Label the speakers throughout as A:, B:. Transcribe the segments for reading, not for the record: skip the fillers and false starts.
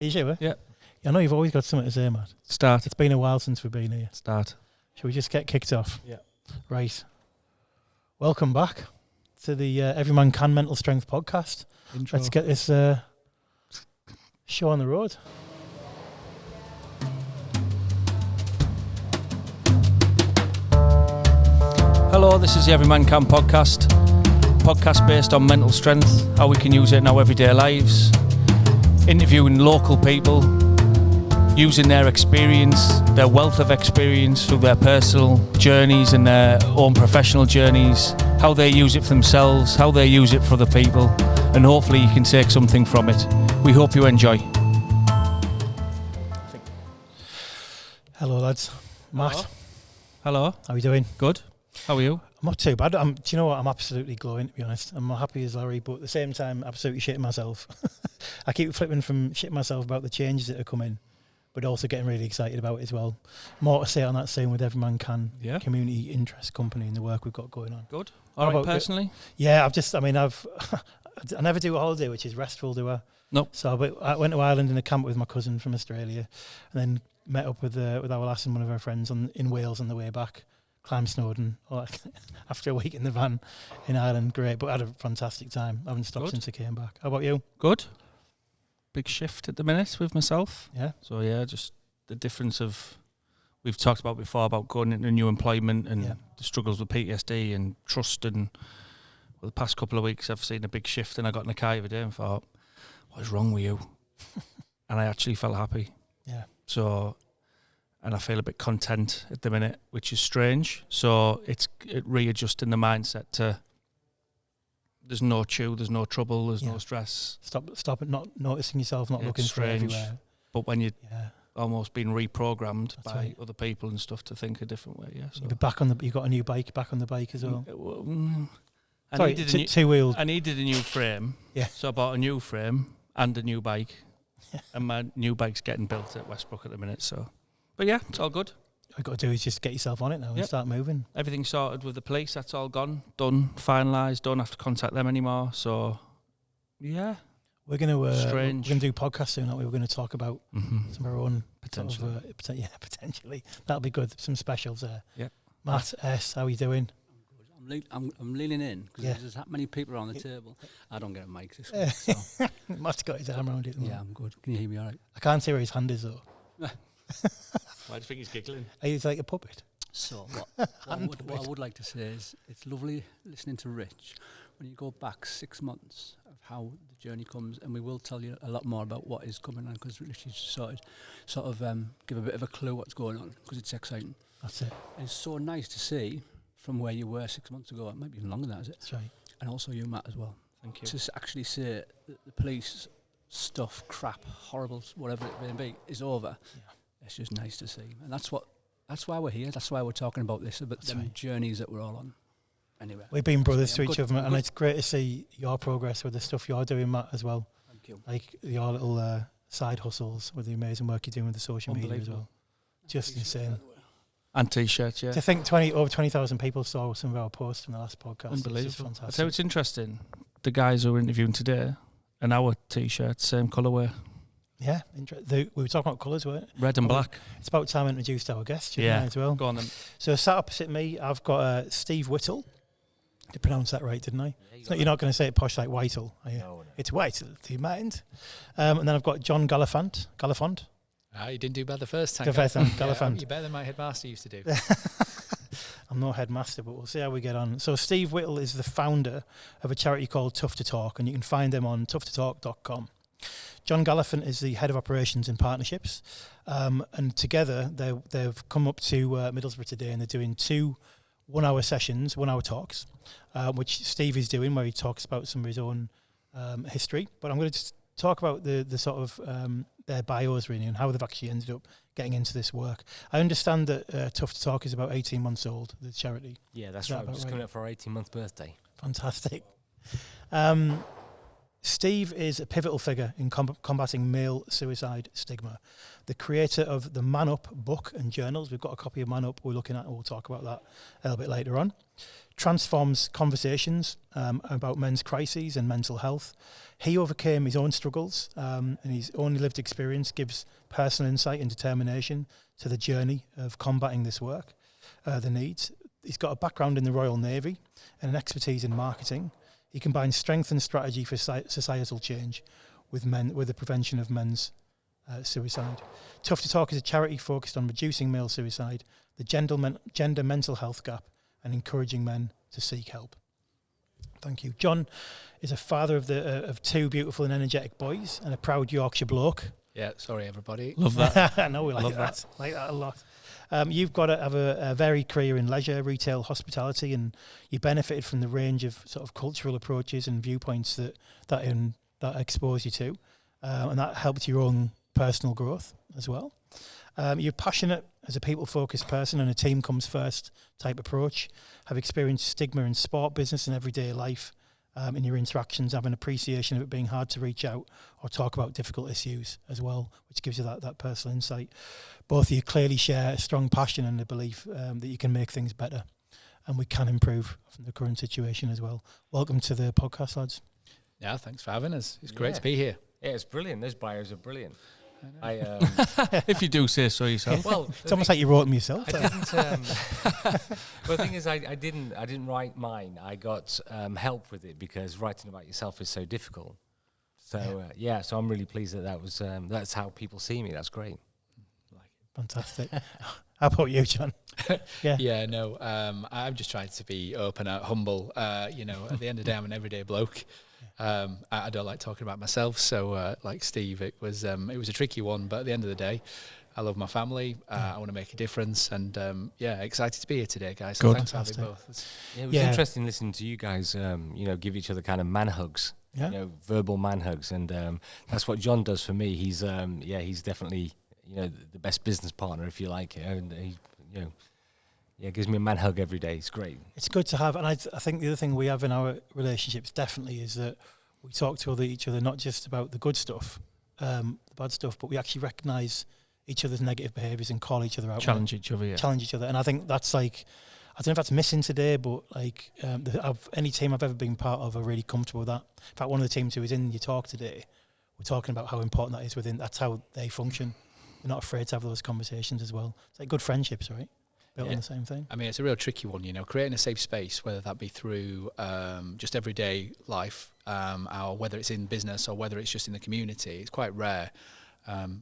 A: Are you sure?
B: Yeah.
A: I know you've always got something to say, Matt.
B: Start.
A: It's been a while since we've been here.
B: Start.
A: Shall we just get kicked off?
B: Yeah.
A: Right. Welcome back to the Every Man Can Mental Strength podcast.
B: Intro.
A: Let's get this show on the road.
B: Hello, this is the Every Man Can podcast. Podcast based on mental strength, how we can use it in our everyday lives. Interviewing local people, using their experience, their wealth of experience through their personal journeys and their own professional journeys, how they use it for themselves, how they use it for other people, and hopefully you can take something from it. We hope you enjoy.
A: Hello, lads. Matt.
B: Hello.
A: How are you doing?
B: Good. How are you?
A: I'm not too bad. Do you know what? I'm absolutely glowing, to be honest. I'm happy as Larry, but at the same time, absolutely shitting myself. I keep flipping from shitting myself about the changes that are coming, but also getting really excited about it as well. More to say on that soon with Every Man Can community interest company and the work we've got going on.
B: Good. All right, personally?
A: Yeah, I never do a holiday, which is restful, do I?
B: Nope.
A: So I went to Ireland in a camp with my cousin from Australia, and then met up with our lass and one of our friends in Wales on the way back. Climbed Snowdon after a week in the van in Ireland. Great, but I had a fantastic time. I haven't stopped since I came back. How about you?
B: Good. Big shift at the minute with myself.
A: Yeah.
B: So yeah, just the difference of we've talked about before about going into new employment and the struggles with PTSD and trust, and the past couple of weeks I've seen a big shift, and I got in the car every day and thought, what is wrong with you? And I actually felt happy.
A: Yeah.
B: So, and I feel a bit content at the minute, which is strange. So it readjusting the mindset to there's no there's no trouble, there's no stress.
A: Stop it, not noticing yourself, not looking for everywhere.
B: But when you're almost being reprogrammed by other people and stuff to think a different way, So
A: you'll be back on you got a new bike, back on the bike as well.
B: Sorry,
A: two-wheeled.
B: I needed a new frame.
A: Yeah.
B: So I bought a new frame and a new bike. And my new bike's getting built at Westbrook at the minute, so. But yeah, it's all good.
A: All you've got to do is just get yourself on it now and start moving.
B: Everything's sorted with the police. That's all gone, done, finalised. Don't have to contact them anymore. So, yeah.
A: We're going to do podcasts soon, aren't we? We're going to talk about some of our own
B: potentially.
A: Potentially. That'll be good. Some specials there.
B: Yeah.
A: Matt S, how are you doing?
C: I'm leaning in because there's that many people around the table. I don't get a mic this week. So.
A: Matt's got his arm around it.
C: Yeah, I'm good. Can you hear me all right?
A: I can't see where his hand is though.
B: Why do you think he's giggling?
A: He's like a puppet.
C: So what I would like to say is it's lovely listening to Rich when you go back 6 months of how the journey comes, and we will tell you a lot more about what is coming on because Rich is sort of give a bit of a clue what's going on because it's exciting.
A: That's it.
C: And it's so nice to see from where you were 6 months ago, maybe even longer than that, is it?
A: That's right.
C: And also you, Matt, as well.
B: Thank you.
C: To actually say that the police stuff, crap, horrible, whatever it may be, is over. Yeah. It's just nice to see, and that's why we're here. That's why we're talking about this, about the journeys that we're all on. Anyway,
A: we've been brothers to each other, and it's great to see your progress with the stuff you're doing, Matt, as well.
C: Thank you.
A: Like your little side hustles with the amazing work you're doing with the social media as well. Just insane.
B: And t-shirts, yeah.
A: To think over 20,000 people saw some of our posts from the last podcast.
B: Unbelievable. I'll tell you what's interesting. The guys who we're interviewing today, and our t-shirts, same colourway.
A: Yeah, we were talking about colours, weren't we?
B: Red and black.
A: It's about time I introduced our guest as well.
B: Go on then.
A: So sat opposite me, I've got Steve Whittle. I pronounced that right, didn't I? Yeah, you're not going to say it posh like Whittle, are you? No. It's Whittle, do you mind? And then I've got John Gallifant.
D: You didn't do bad the first time.
A: Gallifant.
D: You're better than my headmaster used to do.
A: I'm no headmaster, but we'll see how we get on. So Steve Whittle is the founder of a charity called Tough to Talk, and you can find them on toughtotalk.com. John Gallifant is the head of operations and partnerships, and together they've come up to Middlesbrough today, and they're doing 2 1-hour sessions, 1-hour talks, which Steve is doing, where he talks about some of his own history. But I'm going to just talk about the sort of their bios really and how they've actually ended up getting into this work. I understand that Tough to Talk is about 18 months old, the charity.
E: Yeah, that's right. We're just coming up for our 18-month birthday.
A: Fantastic. Steve is a pivotal figure in combating male suicide stigma. The creator of the MANUP book and journals. We've got a copy of MANUP we're looking at, and we'll talk about that a little bit later on. Transforms conversations about men's crises and mental health. He overcame his own struggles, and his own lived experience gives personal insight and determination to the journey of combating this work, the needs. He's got a background in the Royal Navy and an expertise in marketing. He combines strength and strategy for societal change with the prevention of men's suicide. Tough to Talk is a charity focused on reducing male suicide, the gender mental health gap, and encouraging men to seek help. Thank you. John is a father of two beautiful and energetic boys and a proud Yorkshire bloke.
D: Yeah, sorry everybody.
B: Love that.
A: I know we like that. Like that a lot. You've got to have a varied career in leisure, retail, hospitality, and you benefited from the range of sort of cultural approaches and viewpoints that expose you to, and that helped your own personal growth as well. You're passionate as a people-focused person and a team comes first type approach. Have experienced stigma in sport, business, and everyday life. In your interactions, have an appreciation of it being hard to reach out or talk about difficult issues as well, which gives you that personal insight. Both of you clearly share a strong passion and a belief that you can make things better, and we can improve from the current situation as well. Welcome to the podcast, lads.
D: Yeah, thanks for having us. It's great to be here.
E: Yeah, it's brilliant. Those bios are brilliant.
B: If you do say so yourself.
A: Well, it's almost like you wrote them yourself.
E: I didn't. Well, the thing is, I didn't write mine. I got help with it because writing about yourself is so difficult. So so I'm really pleased that was that's how people see me. That's great.
A: Fantastic. How about you, John?
D: I'm just trying to be open, humble. At the end of the day, I'm an everyday bloke. I don't like talking about myself, so like Steve, it was a tricky one. But at the end of the day, I love my family. I want to make a difference, and excited to be here today, guys. So thanks for having me both.
E: It was interesting listening to you guys. Give each other kind of man hugs.
A: Yeah.
E: Verbal man hugs, and that's what John does for me. He's he's definitely the best business partner, if you like it, and he gives me a man hug every day. It's great.
A: It's good to have, and I think the other thing we have in our relationships definitely is that we talk to each other not just about the good stuff, the bad stuff, but we actually recognise each other's negative behaviours and call each other out.
B: Challenge each other,
A: and I think that's like, I don't know if that's missing today, but like any team I've ever been part of are really comfortable with that. In fact, one of the teams who was in your talk today, we're talking about how important that is within. That's how they function. They're not afraid to have those conversations as well. It's like good friendships, right? Built on the same thing.
D: I mean, it's a real tricky one, creating a safe space, whether that be through just everyday life, or whether it's in business or whether it's just in the community. It's quite rare.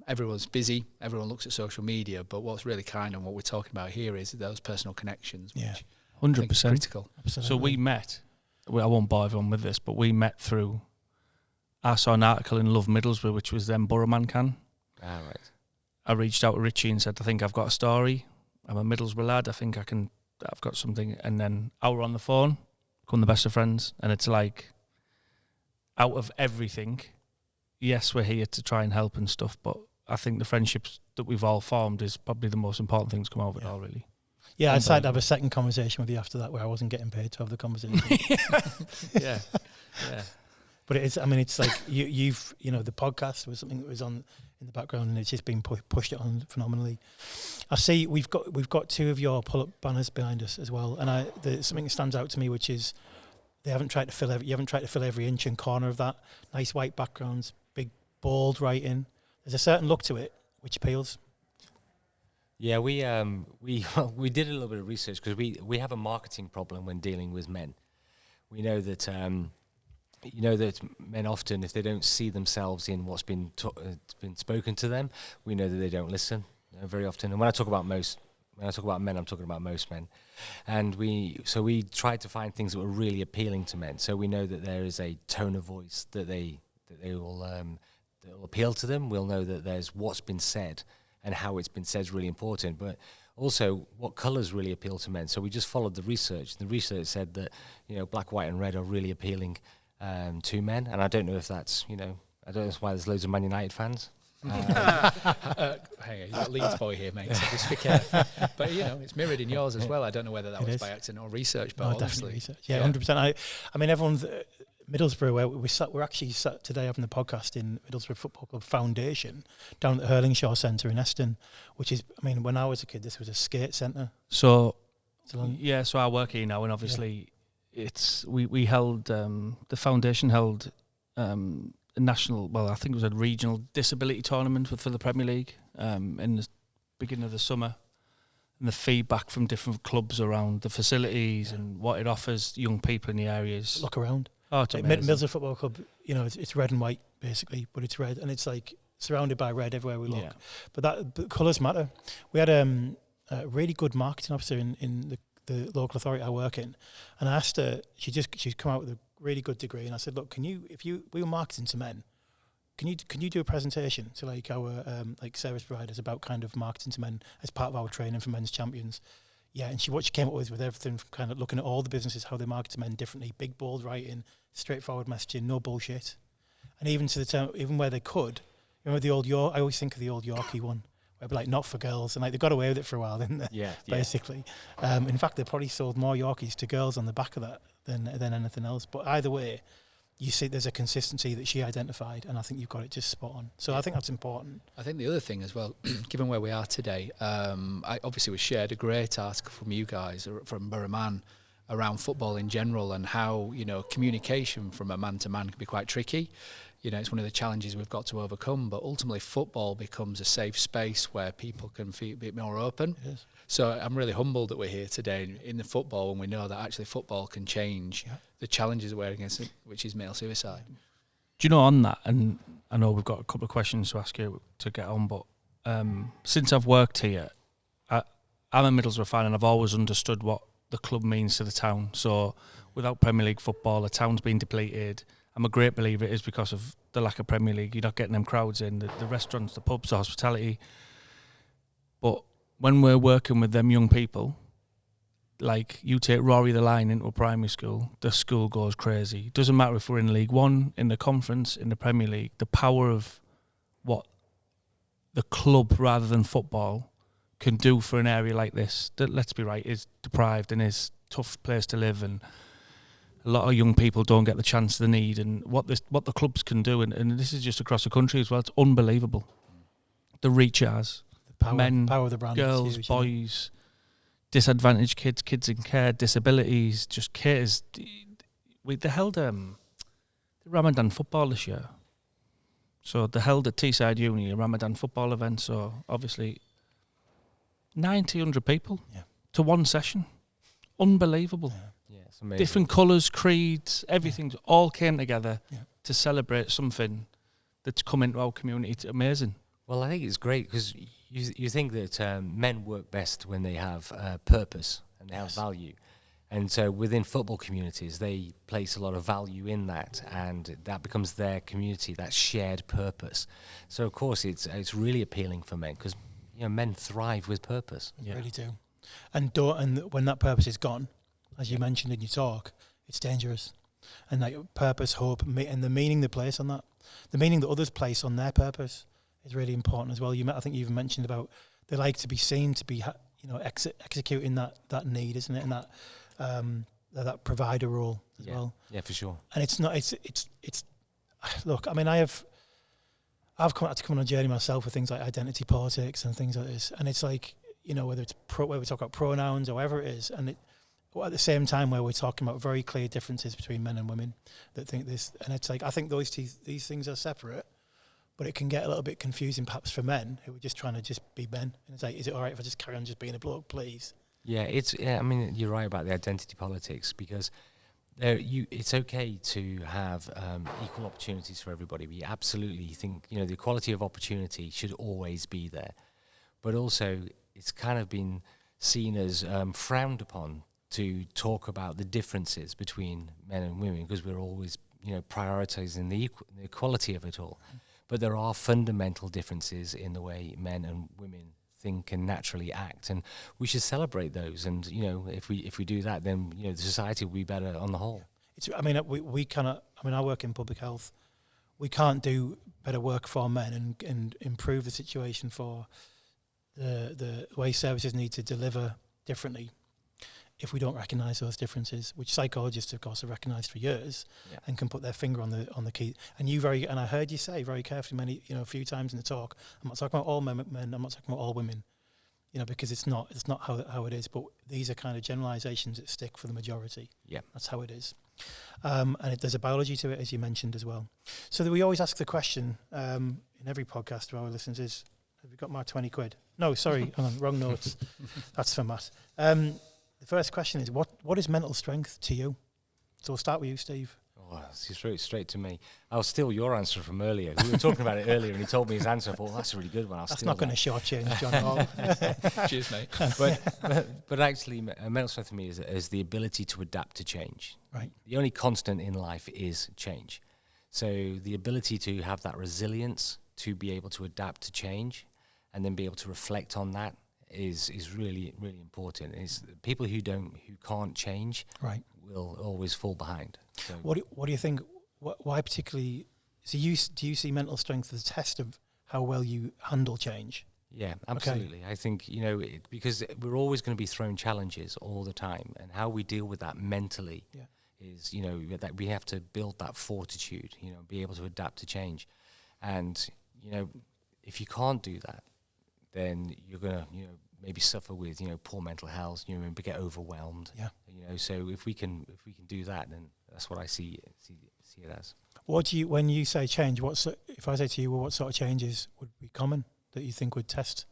D: Everyone's busy, everyone looks at social media, but what's really kind and what we're talking about here is those personal connections, which
B: 100%
D: critical.
A: Absolutely.
B: So we met, I won't bore everyone with this, but we met through, I saw an article in Love Middlesbrough, which was then Borough Man Can.
E: Ah, right.
B: I reached out to Richie and said, I think I've got a story. I'm a Middlesbrough lad. I think I've got something. And then hour on the phone, become the best of friends. And it's like, out of everything, yes, we're here to try and help and stuff, but I think the friendships that we've all formed is probably the most important thing to come out of it all, really.
A: Yeah, I decided to have a second conversation with you after that where I wasn't getting paid to have the conversation.
B: Yeah.
A: But it is, I mean, it's like you've the podcast was something that was on in the background and it's just been pushed it on phenomenally. I see we've got two of your pull-up banners behind us as well, and something that stands out to me, which is you haven't tried to fill every inch and corner of that. Nice white backgrounds, big bold writing. There's a certain look to it which appeals.
E: Yeah, we did a little bit of research because we have a marketing problem when dealing with men. We know that that men often, if they don't see themselves in what's been spoken to them, we know that they don't listen very often. And when I talk about men, I'm talking about most men. And we tried to find things that were really appealing to men. So we know that there is a tone of voice that will appeal to them. We'll know that there's what's been said and how it's been said is really important. But also what colours really appeal to men. So we just followed the research. The research said that black, white, and red are really appealing to men. And I don't know if that's I don't know why there's loads of Man United fans.
D: Hang on, you've got Leeds boy here, mate, so just be careful. But it's mirrored in yours as well. I don't know whether that was by accident or research, but honestly,
A: definitely research. Yeah, 100%. I mean, everyone's Middlesbrough, where we're actually sat today having the podcast in Middlesbrough Football Club Foundation down at the Hurlingshaw Centre in Eston, which is, I mean, when I was a kid, this was a skate centre.
B: So I work here now, and obviously we held the foundation held a national, well, I think it was a regional disability tournament for the Premier League in the beginning of the summer, and the feedback from different clubs around the facilities and what it offers young people in the areas.
A: Look around.
B: Oh, it's amazing.
A: Middlesbrough Football Club, you know, it's red and white basically, but it's red, and it's like surrounded by red everywhere we look.
B: Yeah.
A: But the colours matter. We had a really good marketing officer in the local authority I work in, and I asked her. She's come out with a really good degree, and I said, look, we were marketing to men, can you do a presentation to like our like service providers about kind of marketing to men as part of our training for men's champions? Yeah, and what she came up with everything from kind of looking at all the businesses, how they market to men differently, big bold writing, straightforward messaging, no bullshit, and even to the term, even where they could. Remember the old York? I always think of the old Yorkie one, where it'd be like not for girls, and like they got away with it for a while, didn't they?
E: Yeah,
A: basically. In fact, they probably sold more Yorkies to girls on the back of that than anything else. But either way, you see there's a consistency that she identified, and I think you've got it just spot on. So I think that's important.
D: I think the other thing as well, given where we are today, we shared a great article from you guys, from Borough Man, around football in general, and how, you know, communication from a man to man can be quite tricky. You know, it's one of the challenges we've got to overcome, but ultimately football becomes a safe space where people can feel a bit more open.
A: It is.
D: So I'm really humbled that we're here today in the football, when we know that actually football can change the challenges we're against, which is male suicide.
B: Do you know, on that, and I know we've got a couple of questions to ask you to get on, but since I've worked here, I'm a Middlesbrough fan, and I've always understood what the club means to the town. So without Premier League football, the town's been depleted. I'm a great believer it is because of the lack of Premier League. You're not getting them crowds in, the restaurants, the pubs, the hospitality. But when we're working with them young people, like you take Rory the Lion into a primary school, the school goes crazy. Doesn't matter if we're in League One, in the Conference, in the Premier League, the power of what the club rather than football can do for an area like this, that, let's be right, is deprived and is a tough place to live, and a lot of young people don't get the chance they need, and what the clubs can do, and this is just across the country as well, it's unbelievable. The reach it has. Men,
A: power of the brand,
B: girls,
A: huge,
B: boys, disadvantaged kids in care, disabilities, just kids. They held the Ramadan football this year. So they held at Teesside Uni a Ramadan football event, so obviously 100 people to one session. Unbelievable.
E: Yeah, it's amazing.
B: Different colours, creeds, everything all came together to celebrate something that's come into our community. It's amazing.
E: Well, I think it's great because you think that men work best when they have purpose and they have value. And so within football communities, they place a lot of value in that, and that becomes their community, that shared purpose. So, of course, it's really appealing for men because, you know, men thrive with purpose.
A: They really do. And when that purpose is gone, as you mentioned in your talk, it's dangerous. And like purpose, hope, and the meaning they place on that, the meaning that others place on their purpose is really important as well. I think you even mentioned about they like to be seen to be, executing that need, isn't it? And that provider role as well.
E: Yeah, for sure.
A: And it's not. It's. Look, I mean, I've had to come on a journey myself with things like identity politics and things like this, and it's like, you know, whether it's where we talk about pronouns or whatever it is, and at the same time where we're talking about very clear differences between men and women that think this, and it's like I think these things are separate, but it can get a little bit confusing perhaps for men who are just trying to just be men, and it's like, is it all right if I just carry on just being a bloke, please?
E: Yeah, I mean, you're right about the identity politics because it's okay to have equal opportunities for everybody. We absolutely think, you know, the equality of opportunity should always be there. But also, it's kind of been seen as frowned upon to talk about the differences between men and women because we're always, you know, prioritizing the equality of it all. But there are fundamental differences in the way men and women think and naturally act, and we should celebrate those. And, you know, if we do that, then, you know, the society will be better on the whole.
A: We cannot. I mean, I work in public health. We can't do better work for men and improve the situation for the way services need to deliver differently if we don't recognise those differences, which psychologists, of course, have recognised for years, and can put their finger on the key. And I heard you say very carefully a few times in the talk, I'm not talking about all men, I'm not talking about all women, because it's not how it is. But these are kind of generalisations that stick for the majority.
E: Yeah,
A: that's how it is. And there's a biology to it, as you mentioned as well. So we always ask the question in every podcast to our listeners is, have you got my 20 quid? No, sorry, hang on, wrong notes. That's for Matt. The first question is, what is mental strength to you? So we'll start with you, Steve.
E: Oh, it's straight to me. I'll steal your answer from earlier. We were talking about it earlier, and he told me his answer. I thought, that's a really good one.
A: That's not going to shortchange John Hall.
D: Cheers, mate.
E: But actually, mental strength to me is the ability to adapt to change.
A: Right.
E: The only constant in life is change. So the ability to have that resilience, to be able to adapt to change, and then be able to reflect on that is really, really important. Is people who can't change,
A: right,
E: will always fall behind. So
A: what do you think? Why particularly? So do you see mental strength as a test of how well you handle change?
E: Yeah, absolutely. Okay. I think because we're always going to be thrown challenges all the time, and how we deal with that mentally is that we have to build that fortitude. Be able to adapt to change, and if you can't do that, then you're gonna maybe suffer with poor mental health, maybe get overwhelmed.
A: Yeah.
E: So if we can do that, then that's what I see it as.
A: When you say change, if I say to you, well, what sort of changes would be common that you think would test,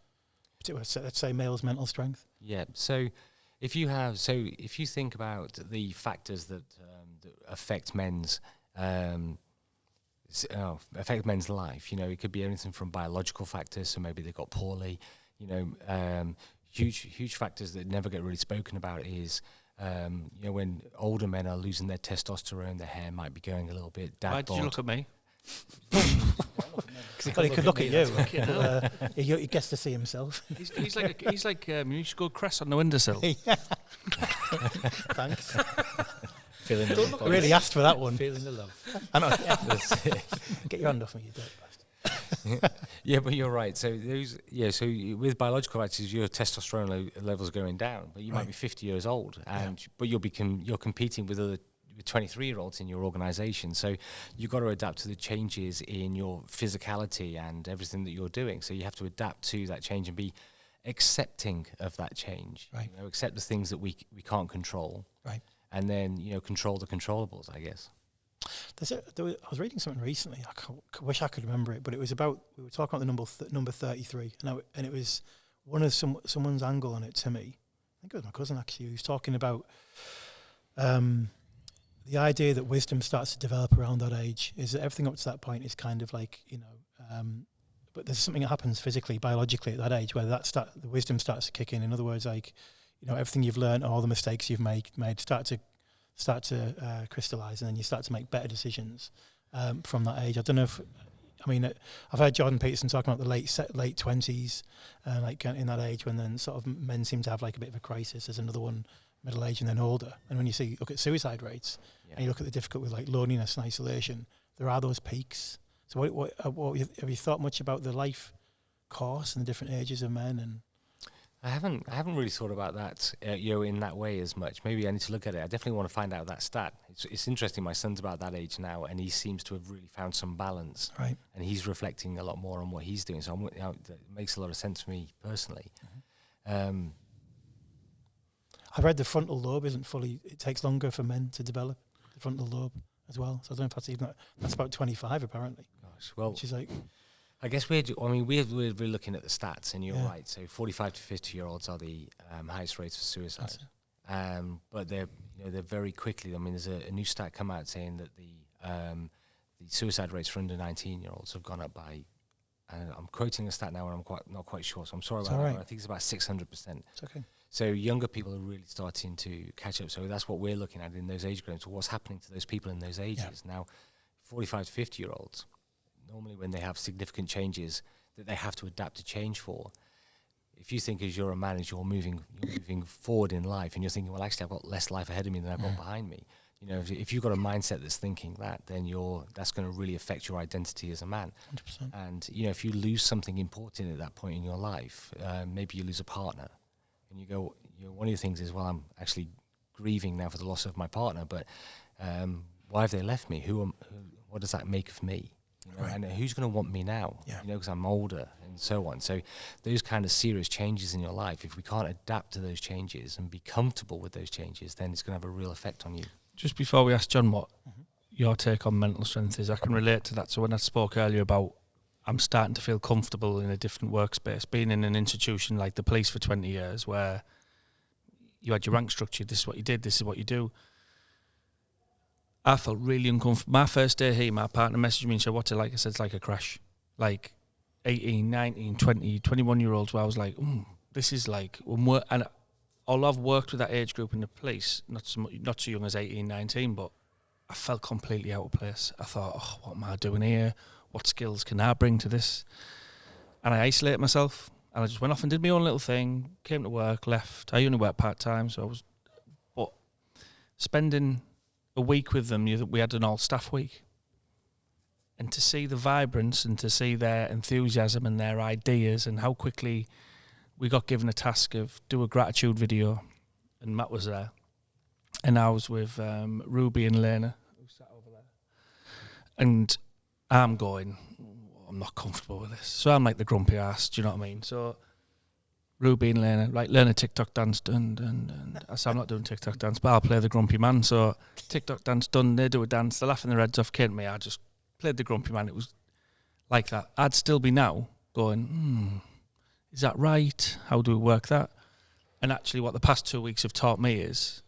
A: let's say males' mental strength?
E: Yeah. So if you think about the factors that affect men's life, it could be anything from biological factors, so maybe they got poorly, huge factors that never get really spoken about is when older men are losing their testosterone, their hair might be going a little bit
B: Why did you look at me?
A: Well, he could look at you. He gets to see himself.
B: He's like you should go Cress on the windowsill.
A: Thanks.
E: Feeling the love.
A: Really asked for that one.
D: Feeling the love.
A: I know. Get your hand off me, you dirt bastard.
E: Yeah, but you're right. So so with biological factors, your testosterone levels going down, but you might be 50 years old, but you're competing with other 23-year-olds in your organisation. So you've got to adapt to the changes in your physicality and everything that you're doing. So you have to adapt to that change and be accepting of that change.
A: Right.
E: Accept the things that we can't control.
A: Right.
E: And then control the controllables, I guess.
A: I was reading something recently. I wish I could remember it, but it was about, we were talking about the number 33, and it was one of someone's angle on it to me. I think it was my cousin actually. He was talking about the idea that wisdom starts to develop around that age. Is that everything up to that point is kind of like but there's something that happens physically, biologically at that age where the wisdom starts to kick in. In other words, like everything you've learned, all the mistakes you've made start to crystallize, and then you start to make better decisions from that age. I don't know if, I've heard Jordan Peterson talking about the late 20s, like in that age when then sort of men seem to have like a bit of a crisis. There's another one, middle age and then older. And when you look at suicide rates and you look at the difficulty with like loneliness and isolation, there are those peaks. So have you thought much about the life course and the different ages of men? And
E: I haven't really thought about that, in that way as much. Maybe I need to look at it. I definitely want to find out that stat. It's interesting. My son's about that age now, and he seems to have really found some balance.
A: Right.
E: And he's reflecting a lot more on what he's doing. So that makes a lot of sense for me personally.
A: Mm-hmm. I've read the frontal lobe isn't fully. It takes longer for men to develop the frontal lobe as well. So I don't know if that's even. That's about 25 apparently.
E: Gosh, well,
A: which is like.
E: I guess we're looking at the stats, and you're right. So 45 to 50-year-olds are the highest rates of suicide. But they're very quickly. There's a new stat come out saying that the suicide rates for under 19-year-olds have gone up by. And I'm quoting a stat now, and I'm not quite sure. So I'm sorry about that. But I think it's about 600%.
A: It's okay.
E: So younger people are really starting to catch up. So that's what we're looking at in those age groups. So what's happening to those people in those ages now? 45 to 50-year-olds. Normally when they have significant changes that they have to adapt to change for, if you think as you're a man, as you're moving forward in life and you're thinking, well, actually I've got less life ahead of me than I've got behind me. If you've got a mindset that's thinking that, then that's going to really affect your identity as a man.
A: 100%.
E: And, if you lose something important at that point in your life, maybe you lose a partner. and you go, one of the things is, well, I'm actually grieving now for the loss of my partner, but why have they left me? What does that make of me? Right. And who's going to want me now? Yeah. Because I'm older and so on. So those kind of serious changes in your life, if we can't adapt to those changes and be comfortable with those changes, then it's going to have a real effect on you.
B: Just before we ask John what your take on mental strength is, I can relate to that. So when I spoke earlier about I'm starting to feel comfortable in a different workspace, being in an institution like the police for 20 years where you had your rank structure, this is what you did, this is what you do. I felt really uncomfortable. My first day here, my partner messaged me and said, what's it like? I said, it's like a crash. Like 18, 19, 20, 21-year-olds where I was like, this is like... And although I've worked with that age group in the police, not so young as 18, 19, but I felt completely out of place. I thought, what am I doing here? What skills can I bring to this? And I isolated myself, and I just went off and did my own little thing, came to work, left. I only worked part-time, so I was... But spending a week with them, we had an all-staff week. And to see the vibrance and to see their enthusiasm and their ideas and how quickly we got given a task of do a gratitude video, and Matt was there. And I was with Ruby and Lena, who sat over there. And I'm going, I'm not comfortable with this. So I'm like the grumpy ass, do you know what I mean? So Ruby and Lena, like, learn a TikTok dance, and I said, I'm not doing TikTok dance, but I'll play the grumpy man. So TikTok dance done, they do a dance, they're laughing their heads off, came to me, I just played the grumpy man. It was like that. I'd still be now going, is that right? How do we work that? And actually what the past 2 weeks have taught me is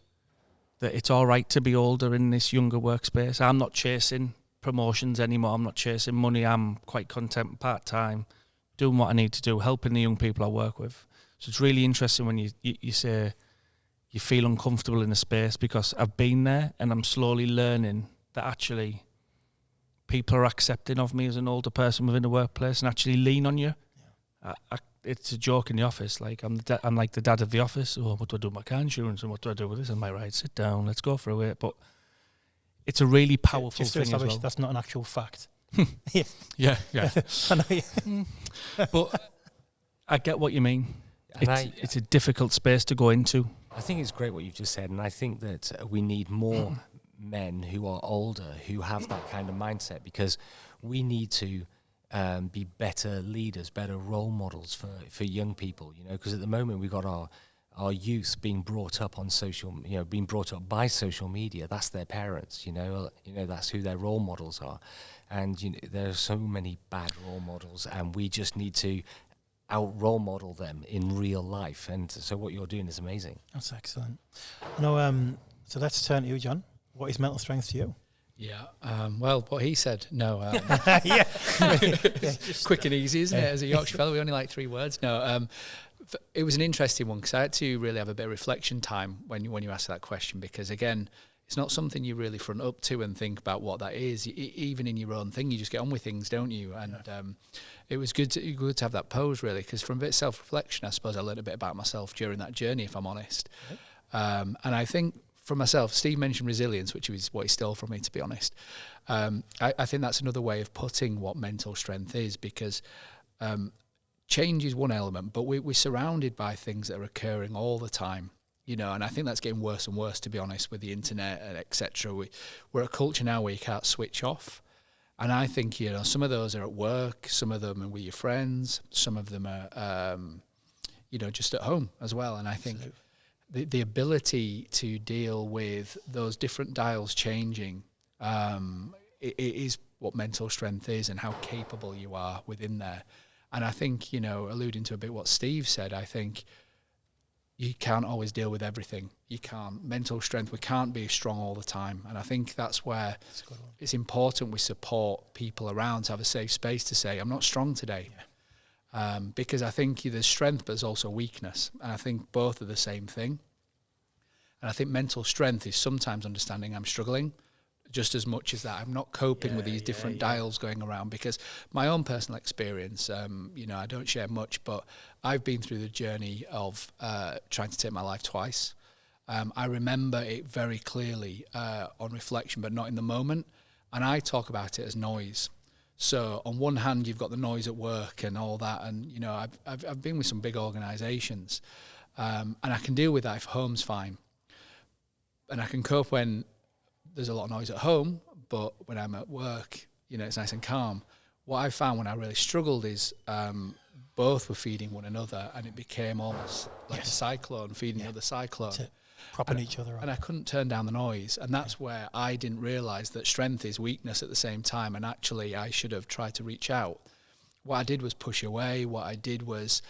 B: that it's all right to be older in this younger workspace. I'm not chasing promotions anymore. I'm not chasing money. I'm quite content part-time, doing what I need to do, helping the young people I work with. So it's really interesting when you say you feel uncomfortable in a space, because I've been there and I'm slowly learning that actually people are accepting of me as an older person within the workplace and actually lean on you. Yeah. It's a joke in the office. Like I'm like the dad of the office. Oh, what do I do with my car insurance and what do I do with this? And my right, sit down, let's go through it. But it's a really powerful thing as well.
A: That's not an actual fact.
B: yeah.
A: I know, yeah.
B: But I get what you mean. It's a difficult space to go into.
E: I think it's great what you've just said, and I think that we need more men who are older who have that kind of mindset, because we need to be better leaders, better role models for young people, because at the moment we've got our youth being brought up on being brought up by social media. That's their parents, that's who their role models are. And there are so many bad role models, and we just need to out-role model them in real life. And so what you're doing is amazing.
A: That's excellent. So let's turn to you, John. What is mental strength to you?
D: Yeah, well, what he said, no.
A: Yeah.
D: Quick and easy, isn't it? As a Yorkshire fellow, we only like 3 words. No, it was an interesting one, because I had to really have a bit of reflection time when you asked that question, because, again, it's not something you really front up to and think about what that is. Even in your own thing, you just get on with things, don't you? And it was good to have that pose, really, because from a bit of self-reflection, I suppose I learned a bit about myself during that journey, if I'm honest. And I think for myself, Steve mentioned resilience, which is what he stole from me, to be honest. I think that's another way of putting what mental strength is, because change is one element, but we're surrounded by things that are occurring all the time. And I think that's getting worse and worse, to be honest, with the internet and etc. We're a culture now where you can't switch off. And I think, some of those are at work, some of them are with your friends, some of them are, just at home as well. And I think the ability to deal with those different dials changing it is what mental strength is, and how capable you are within there. And I think, alluding to a bit what Steve said, I think you can't always deal with everything. You can't. Mental strength, we can't be strong all the time. And I think that's where it's important we support people around to have a safe space to say, I'm not strong today. Yeah. Because I think there's strength, but there's also weakness. And I think both are the same thing. And I think mental strength is sometimes understanding I'm struggling, just as much as that I'm not coping with these different dials going around. Because my own personal experience, I don't share much, but I've been through the journey of trying to take my life twice. I remember it very clearly on reflection, but not in the moment. And I talk about it as noise. So on one hand, you've got the noise at work and all that. And, I've been with some big organisations. And I can deal with that if home's fine. And I can cope when there's a lot of noise at home, but when I'm at work, it's nice and calm. What I found when I really struggled is both were feeding one another, and it became almost like a cyclone feeding the other cyclone.
A: Propping each other up.
D: And I couldn't turn down the noise. And that's where I didn't realise that strength is weakness at the same time. And actually, I should have tried to reach out. What I did was push away. What I did was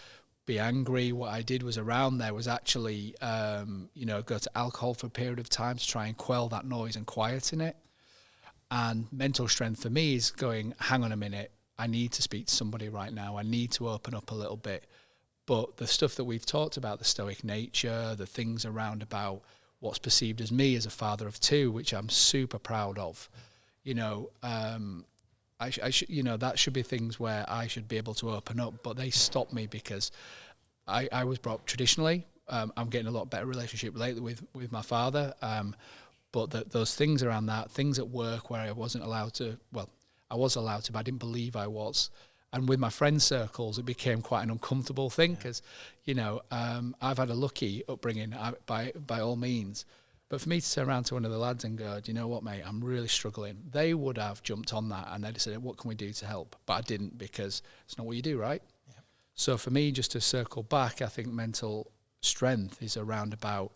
D: be angry. What I did was around there was actually, go to alcohol for a period of time to try and quell that noise and quieten it. And mental strength for me is going, hang on a minute, I need to speak to somebody right now. I need to open up a little bit. But the stuff that we've talked about, the stoic nature, the things around about what's perceived as me as a father of two, which I'm super proud of, that should be things where I should be able to open up, but they stop me because I was brought up traditionally. I'm getting a lot better relationship lately with my father, but those things around that, things at work where I wasn't allowed to, I was allowed to, but I didn't believe I was. And with my friend circles, it became quite an uncomfortable thing because, I've had a lucky upbringing by all means. But for me to turn around to one of the lads and go, do you know what, mate, I'm really struggling. They would have jumped on that and they'd said, what can we do to help? But I didn't, because it's not what you do, right? Yeah. So for me, just to circle back, I think mental strength is around about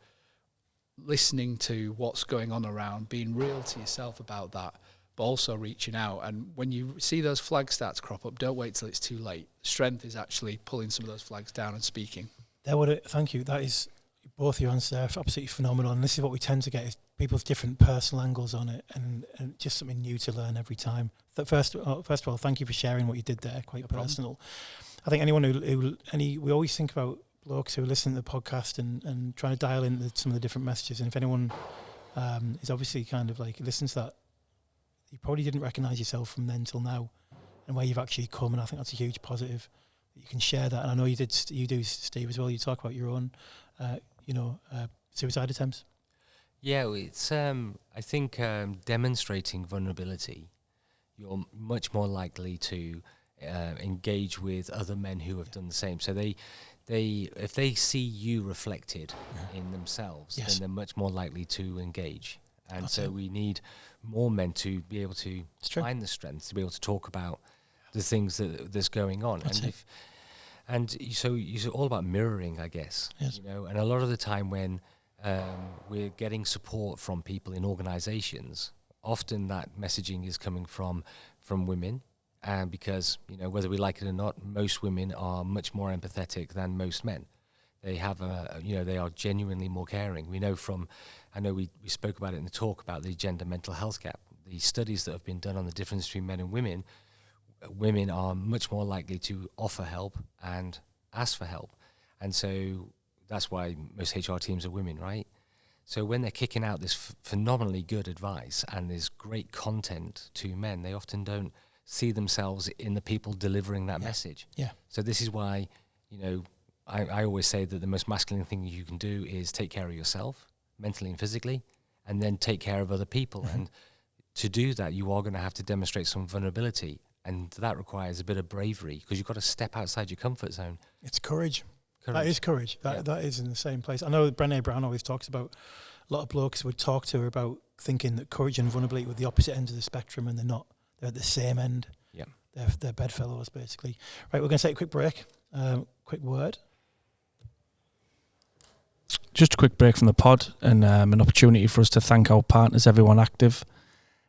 D: listening to what's going on around, being real to yourself about that, but also reaching out. And when you see those flag stats crop up, don't wait till it's too late. Strength is actually pulling some of those flags down and speaking.
A: Thank you. That is, both your answers there are absolutely phenomenal. And this is what we tend to get, is people's different personal angles on it, and just something new to learn every time. First of all, thank you for sharing what you did there, quite personal. I think anyone we always think about blokes who listen to the podcast and trying to dial in some of the different messages. And if anyone is obviously kind of like listens to that, you probably didn't recognise yourself from then till now and where you've actually come, and I think that's a huge positive that you can share that. And I know you do, Steve, as well. You talk about your own suicide attempts.
E: Yeah, it's I think demonstrating vulnerability, you're much more likely to engage with other men who have done the same. So they if they see you reflected in themselves, then they're much more likely to engage. And that's so we need more men to be able to find the strength to be able to talk about the things that's going on. So it's all about mirroring, I guess. Yes. And a lot of the time when we're getting support from people in organisations, often that messaging is coming from women, and because whether we like it or not, most women are much more empathetic than most men. They have they are genuinely more caring. We know I know we spoke about it in the talk about the gender mental health gap. The studies that have been done on the difference between men and women are much more likely to offer help and ask for help. And so that's why most HR teams are women, right? So when they're kicking out this phenomenally good advice and this great content to men, they often don't see themselves in the people delivering that message. Yeah. So this is why, I always say that the most masculine thing you can do is take care of yourself, mentally and physically, and then take care of other people. Mm-hmm. And to do that, you are going to have to demonstrate some vulnerability. And that requires a bit of bravery, because you've got to step outside your comfort zone.
A: It's courage. That is courage. That is in the same place. I know Brené Brown always talks about, a lot of blokes would talk to her about thinking that courage and vulnerability were the opposite ends of the spectrum, and they're not. They're at the same end. Yeah. They're bedfellows, basically. Right, we're going to take a quick break. Quick word.
B: Just a quick break from the pod, and an opportunity for us to thank our partners, Everyone Active.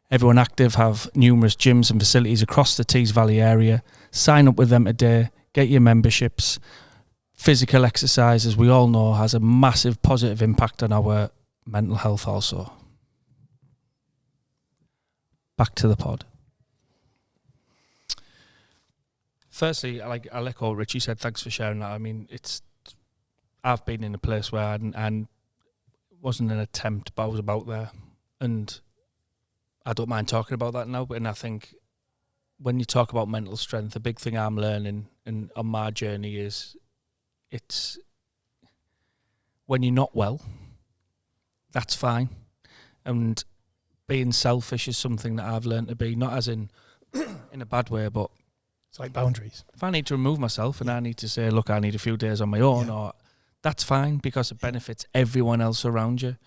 B: Everyone Active have numerous gyms and facilities across the Tees Valley area. Sign up with them today, get your memberships. Physical exercise, as we all know, has a massive positive impact on our mental health also. Back to the pod. Firstly, I'll echo what Richie said. Thanks for sharing that. I mean, I've been in a place where and wasn't an attempt, but I was about there, and I don't mind talking about that now. And I think when you talk about mental strength, a big thing I'm learning and on my journey is it's when you're not well, that's fine. And being selfish is something that I've learned to be, not as in a bad way, but
A: it's like boundaries.
B: If I need to remove myself and I need to say, look, I need a few days on my own, or that's fine because it benefits everyone else around you.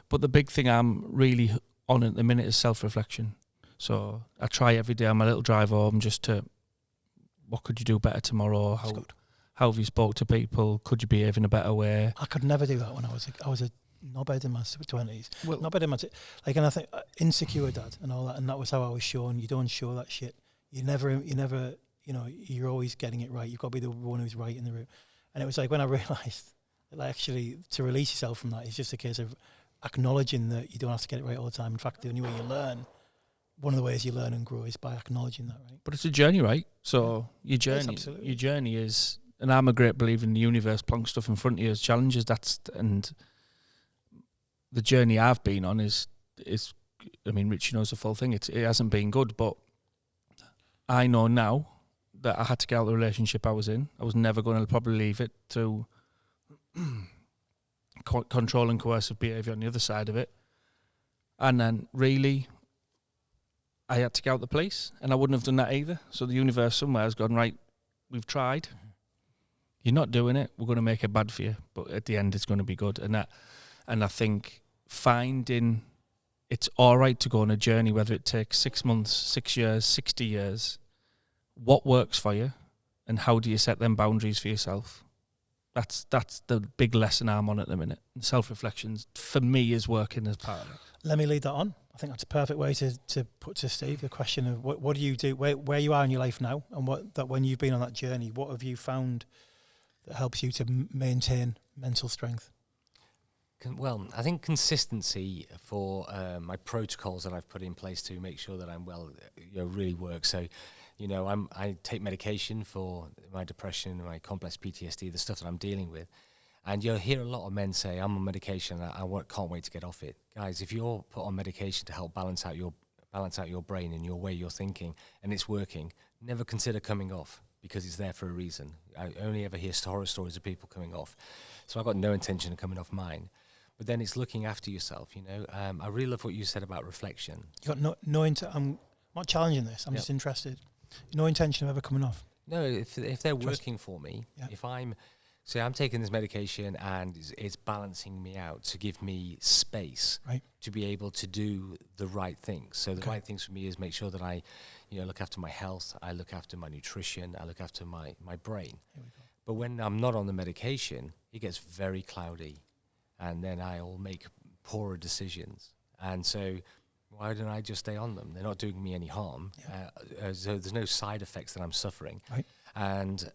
B: But the big thing I'm really on at the minute is self-reflection. So I try every day on my little drive home just to, what could you do better tomorrow? How have you spoke to people? Could you behave in a better way?
A: I could never do that when I was a knobhead in my 20s.
B: Well,
A: Knobhead in my and I think insecure dad and all that, and that was how I was shown. You don't show that shit. You never, you're always getting it right. You've got to be the one who's right in the room. And it was like when I realised that actually to release yourself from that is just a case of acknowledging that you don't have to get it right all the time. In fact, the only way you learn, one of the ways you learn and grow is by acknowledging that, right?
B: but it's a journey, right? So your journey is, and I'm a great believer in the universe plonks stuff in front of you as challenges. And the journey I've been on is I mean, Richie knows the full thing. It hasn't been good, but I know now that I had to get out of the relationship I was in. I was never going to probably leave it through control and coercive behaviour on the other side of it. And then really, I had to get out the place, and I wouldn't have done that either. So the universe somewhere has gone, right, we've tried. You're not doing it. We're going to make it bad for you, but at the end, it's going to be good. And I think finding it's all right to go on a journey, whether it takes 6 months, 6 years, 60 years, what works for you, and how do you set them boundaries for yourself? That's the big lesson I'm on at the minute. And self-reflection, for me, is working as part of it.
A: Let me lead that on. I think that's a perfect way to put to Steve the question of what do you do, where you are in your life now, and when you've been on that journey, what have you found that helps you to maintain mental strength?
E: Well, I think consistency for my protocols that I've put in place to make sure that I'm well, really works. So, I take medication for my depression, my complex PTSD, the stuff that I'm dealing with. And you'll hear a lot of men say, I'm on medication, I can't wait to get off it. Guys, if you're put on medication to help balance out your brain and your way you're thinking, and it's working, never consider coming off, because it's there for a reason. I only ever hear horror stories of people coming off. So I've got no intention of coming off mine. But then it's looking after yourself, I really love what you said about reflection.
A: You got no I'm not challenging this, I'm just interested. No intention of ever coming off?
E: No, if they're working for me, if I'm taking this medication and it's balancing me out to give me space to be able to do the right things. So the right things for me is make sure that I, look after my health, I look after my nutrition, I look after my brain. But when I'm not on the medication, it gets very cloudy, and then I'll make poorer decisions. And so why don't I just stay on them? They're not doing me any harm. So there's no side effects that I'm suffering. Right. And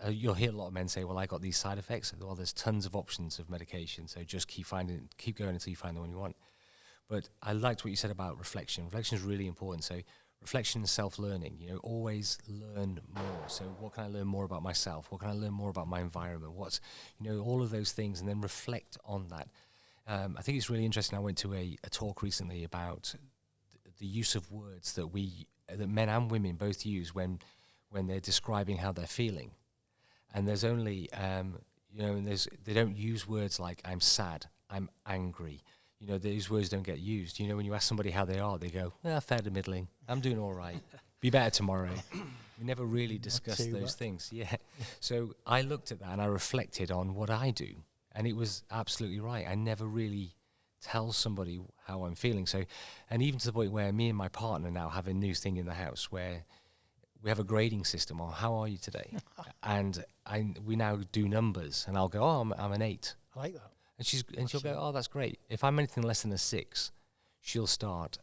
E: you'll hear a lot of men say, well, I got these side effects. Well, there's tons of options of medication, so just keep going until you find the one you want. But I liked what you said about reflection. Reflection is really important. So reflection and self-learning, always learn more. So what can I learn more about myself? What can I learn more about my environment? What's, all of those things, and then reflect on that. I think it's really interesting. I went to a talk recently about the use of words that men and women both use when they're describing how they're feeling. And there's only, they don't use words like I'm sad, I'm angry. These words don't get used. When you ask somebody how they are, they go, fair to middling, I'm doing all right, be better tomorrow. We never really discuss those things. Yeah. So I looked at that and I reflected on what I do. And it was absolutely right. I never really tell somebody how I'm feeling. So, and even to the point where me and my partner now have a new thing in the house where we have a grading system on how are you today? And we now do numbers, and I'll go, I'm an 8.
A: I like that.
E: And she'll go, that's great. If I'm anything less than a 6, she'll start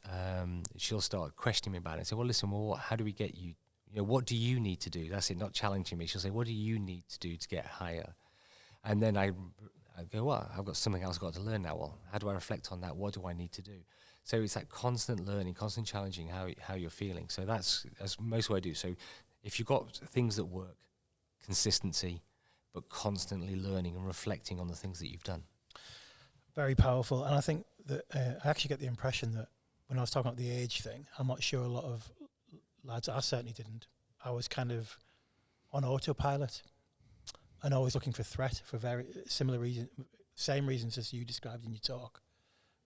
E: questioning me about it and say, well, listen, how do we get you? What do you need to do? That's it, not challenging me. She'll say, what do you need to do to get higher? And then I go, well, I've got something else I've got to learn now. Well, how do I reflect on that? What do I need to do? So it's that constant learning, constant challenging how you're feeling. So that's most of what I do. So if you've got things that work, consistency, but constantly learning and reflecting on the things that you've done.
A: Very powerful. And I think that I actually get the impression that when I was talking about the age thing, I'm not sure a lot of lads, I certainly didn't. I was kind of on autopilot and always looking for threat for very similar reasons, same reasons as you described in your talk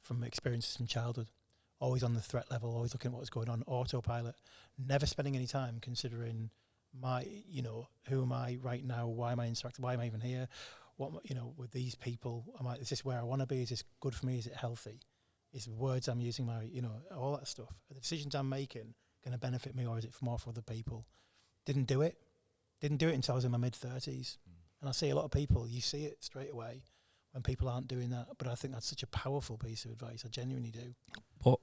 A: from experiences from childhood. Always on the threat level, always looking at what was going on, autopilot, never spending any time considering who am I right now? Why am I interacting? Why am I even here? with these people, is this where I want to be? Is this good for me? Is it healthy? Is the words I'm using, all that stuff? Are the decisions I'm making going to benefit me, or is it more for other people? Didn't do it until I was in my mid-30s. And I see a lot of people, you see it straight away when people aren't doing that. But I think that's such a powerful piece of advice. I genuinely do.
B: But